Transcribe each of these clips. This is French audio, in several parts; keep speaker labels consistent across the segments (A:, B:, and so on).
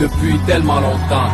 A: Depuis tellement longtemps,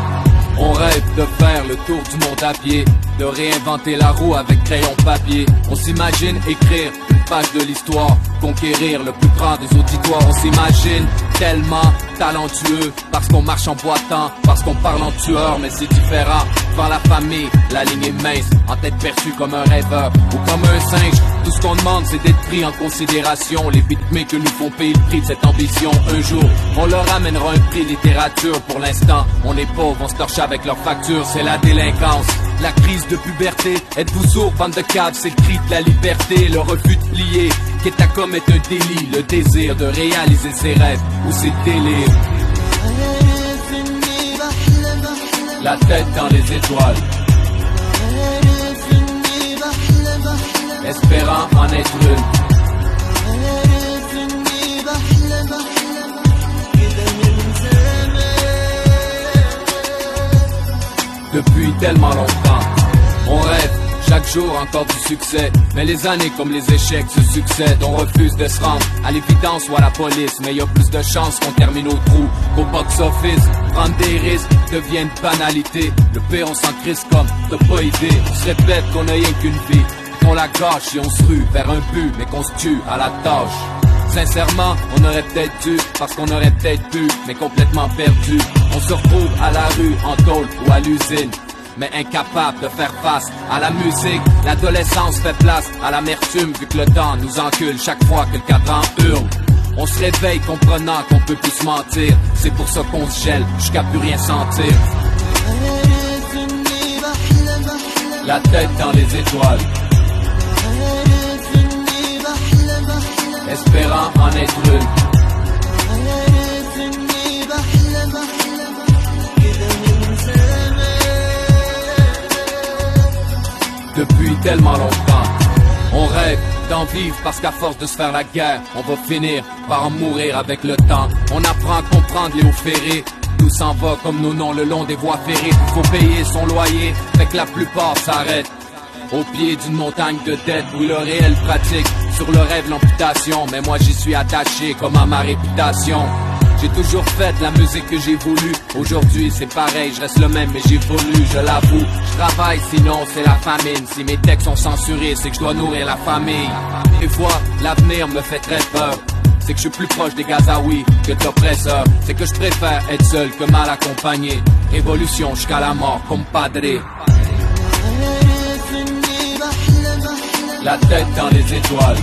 A: on rêve de faire le tour du monde à pied, de réinventer la roue avec crayon papier. On s'imagine écrire une page de l'histoire, conquérir le plus grand des auditoires. On s'imagine tellement talentueux, parce qu'on marche en boitant, parce qu'on parle en tueur. Mais c'est différent, devant la famille, la ligne est mince, en tête perçue comme un rêveur ou comme un singe. Tout ce qu'on demande c'est d'être pris en considération. Les beatmakers nous font payer le prix de cette ambition. Un jour, on leur amènera un prix littérature. Pour l'instant, on est pauvres, on se torche avec leurs factures. C'est la délinquance, la crise de puberté. Êtes-vous sourds, bande de caves, c'est le cri de la liberté. Le refus de plier, Ketacom est un délit. Le désir de réaliser ses rêves ou ses délires. La tête dans les étoiles, espérant en être une. Depuis tellement longtemps, on rêve chaque jour encore du succès. Mais les années comme les échecs se succèdent. On refuse de se rendre à l'évidence ou à la police. Mais y a plus de chances qu'on termine au trou qu'au box-office. Prendre des risques devient une banalité. Le pire on s'en crisse comme t'as pas idée. On se répète qu'on a rien qu'une vie, qu'on la gâche et on se rue vers un but, mais qu'on se tue à la tâche. Sincèrement, on aurait peut-être dû, parce qu'on aurait peut-être pu, mais complètement perdu. On se retrouve à la rue, en tôle ou à l'usine, mais incapable de faire face à la musique. L'adolescence fait place à l'amertume, vu que le temps nous encule chaque fois que le cadran hurle. On se réveille comprenant qu'on peut plus se mentir. C'est pour ça qu'on se gèle jusqu'à plus rien sentir. La tête dans les étoiles, espérant en être une. Depuis tellement longtemps, on rêve d'en vivre parce qu'à force de se faire la guerre, on va finir par en mourir avec le temps. On apprend à comprendre les hauts ferrés. Tout s'en va comme nos noms le long des voies ferrées. Faut payer son loyer, fait que la plupart s'arrêtent au pied d'une montagne de dettes. Oui, le réel pratique sur le rêve l'amputation, mais moi j'y suis attaché comme à ma réputation. J'ai toujours fait la musique que j'ai voulu. Aujourd'hui c'est pareil, je reste le même mais j'évolue, je l'avoue. Je travaille sinon c'est la famine. Si mes textes sont censurés c'est que je dois nourrir la famille. Des fois l'avenir me fait très peur. C'est que je suis plus proche des Gazaouis que d'oppresseurs. C'est que je préfère être seul que mal accompagné. Révolution jusqu'à la mort, compadre. La tête dans les étoiles,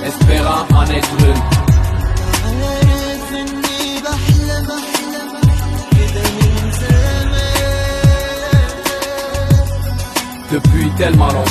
A: espérant en être une. Depuis tellement longtemps,